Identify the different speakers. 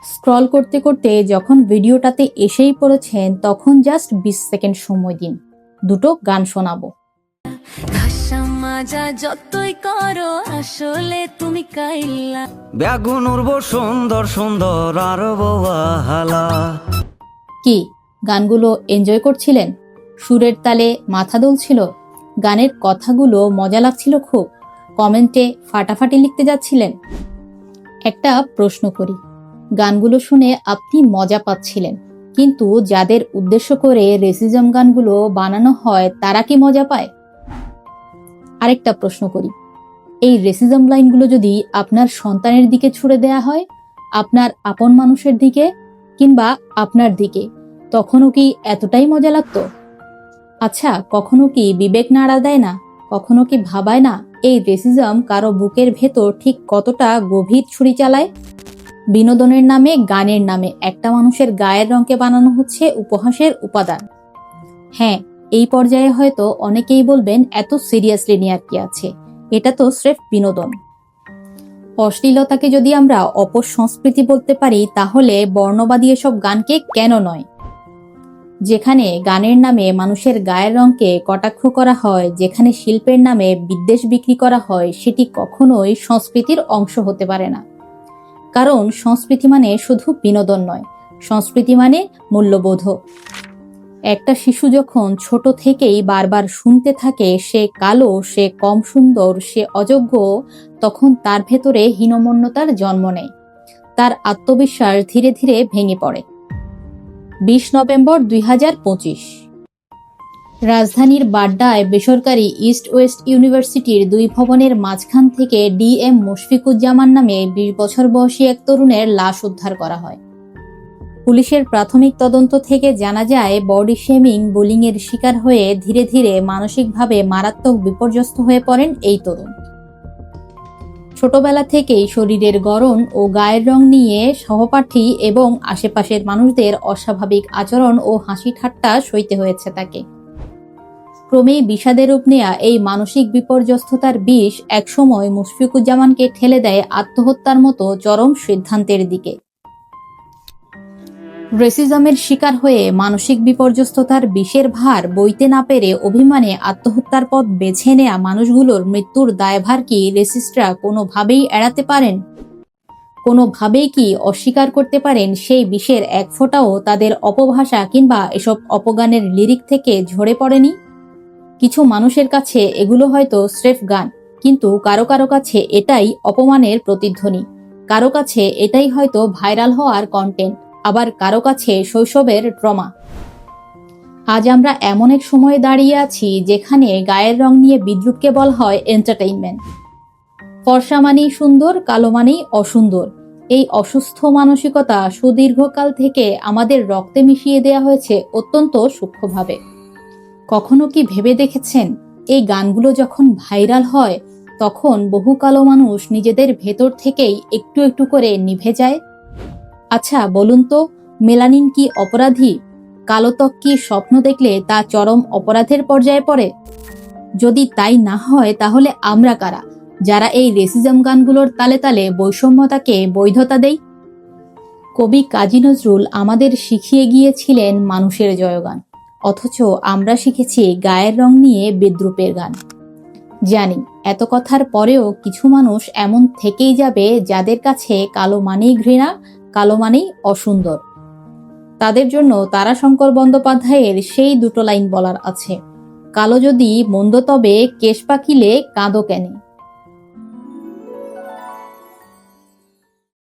Speaker 1: Scroll করতে করতে যখন ভিডিওটাতে এসেই পড়েছেন তখন জাস্ট 20 সেকেন্ড সময় দিন, দুটো গান শোনাবো।
Speaker 2: যতই করো আসলে তুমি কাইলা
Speaker 3: বেগুন উড়বো সুন্দর সুন্দর আর বাহালা।
Speaker 1: কি গানগুলো এনজয় করছিলেন? সুরের তালে মাথা দুলছিল? গানের কথাগুলো মজা লাগছিল খুব? কমেন্টে ফাটাফাটি লিখতে যাচ্ছিলেন? একটা প্রশ্ন করি, গানগুলো শুনে আপনি মজা পাচ্ছিলেন, কিন্তু যাদের উদ্দেশ্য করে রেসিজম গানগুলো বানানো হয় তারা কি মজা পায়? আরেকটা প্রশ্ন করি, এই রেসিজম লাইনগুলো যদি আপনার সন্তানের দিকে ছুড়ে দেয়া হয়, আপনার আপন মানুষের দিকে কিংবা আপনার দিকে, তখনও কি এতটাই মজা লাগতো? আচ্ছা, কখনো কি বিবেক নাড়া দেয় না? কখনো কি ভাবায় না এই রেসিজম কারো বুকের ভেতর ঠিক কতটা গভীর ছুরি চালায়? বিনোদনের নামে, গানের নামে একটা মানুষের গায়ের রঙকে বানানো হচ্ছে উপহাসের উপাদান। হ্যাঁ, এই পর্যায়ে হয়তো অনেকেই বলবেন এত সিরিয়াসলি নেয়ার কি আছে, এটা তো স্রেফ বিনোদন। অশ্লীলতাকে যদি আমরা অপসংস্কৃতি বলতে পারি, তাহলে বর্ণবাদী এসব গানকে কেন নয়? যেখানে গানের নামে মানুষের গায়ের রঙকে কটাক্ষ করা হয়, যেখানে শিল্পের নামে বিদ্বেষ বিক্রি করা হয়, সেটি কখনোই সংস্কৃতির অংশ হতে পারে না। কারণ সংস্কৃতি মানে শুধু বিনোদন নয়, সংস্কৃতি মানে মূল্যবোধ। একটা শিশু যখন ছোট থেকেই বারবার শুনতে থাকে সে কালো, সে কম সুন্দর, সে অযোগ্য, তখন তার ভেতরে হীনমন্যতার জন্ম নেয়। তার আত্মবিশ্বাস ধীরে ধীরে ভেঙে পড়ে। 20 নভেম্বর 2025 রাজধানীর বাড্ডায় বেসরকারি ইস্ট ওয়েস্ট ইউনিভার্সিটির 2 ভবনের মাঝখান থেকে DM মুশফিকুজ্জামান নামে 20 বছর বয়সী এক তরুণের লাশ উদ্ধার করা হয়। পুলিশের প্রাথমিক তদন্ত থেকে জানা যায়, বডি শেমিং, বুলিংয়ের শিকার হয়ে ধীরে ধীরে মানসিকভাবে মারাত্মক বিপর্যস্ত হয়ে পড়েন এই তরুণ। ছোটবেলা থেকেই শরীরের গড়ন ও গায়ের রং নিয়ে সহপাঠী এবং আশেপাশের মানুষদের অস্বাভাবিক আচরণ ও হাসি ঠাট্টা সইতে হয়েছে তাকে। ক্রমেই বিষাদের রূপ নেয়া এই মানসিক বিপর্যস্ততার বিষ একসময় মুশফিকুজ্জামানকে ঠেলে দেয় আত্মহত্যার মতো চরম সিদ্ধান্তের দিকে। রেসিজমের শিকার হয়ে মানসিক বিপর্যস্ততার বিষের ভার বইতে না পেরে অভিমানে আত্মহত্যার পথ বেছে নেয়া মানুষগুলোর মৃত্যুর দায়ভার কি রেসিস্টরা কোনোভাবেই এড়াতে পারেন? কোনোভাবেই কি অস্বীকার করতে পারেন সেই বিষের এক ফোঁটাও তাদের অপভাষা কিংবা এসব অপগানের লিরিক থেকে ঝরে পড়েনি? কিছু মানুষের কাছে এগুলো হয়তো স্রেফ গান, কিন্তু কারো কারো কাছে এটাই অপমানের প্রতিধ্বনি, কারো কাছে এটাই হয়তো ভাইরাল হওয়ার কন্টেন্ট, আবার কারো কাছে শৈশবের ট্রমা। আজ আমরা এমন এক সময়ে দাঁড়িয়ে আছি যেখানে গায়ের রং নিয়ে বিদ্রুপকে বলা হয় এন্টারটেইনমেন্ট। ফর্সা মানেই সুন্দর, কালো মানেই অসুন্দর। এই অসুস্থ মানসিকতা সুদীর্ঘকাল থেকে আমাদের রক্তে মিশিয়ে দেয়া হয়েছে অত্যন্ত সূক্ষ্মভাবে। কখনো কি ভেবে দেখেছেন, এই গানগুলো যখন ভাইরাল হয় তখন বহু কালো মানুষ নিজেদের ভেতর থেকেই একটু একটু করে নিভে যায়? আচ্ছা বলুন তো, মেলানিন কি অপরাধী? কালো ত্বক কি স্বপ্ন দেখলে তা চরম অপরাধের পর্যায়ে পড়ে? যদি তাই না হয় তাহলে আমরা কারা, যারা এই রেসিজম গানগুলোর তালে তালে বৈষম্যতাকে বৈধতা দেই? কবি কাজী নজরুল আমাদের শিখিয়ে গিয়েছিলেন মানুষের জয়গান, অথচ আমরা শিখেছি গায়ের রং নিয়ে বিদ্রুপের গান। জানি এত কথার পরেও কিছু মানুষ এমন থেকেই যাবে যাদের কাছে কালো মানেই ঘৃণা, কালো মানেই অসুন্দর। তাদের জন্য তারাশঙ্কর বন্দ্যোপাধ্যায়ের সেই দুটো লাইন বলার আছে, কালো যদি মন্দ তবে কেশ পাকিলে কাঁদো কেনে।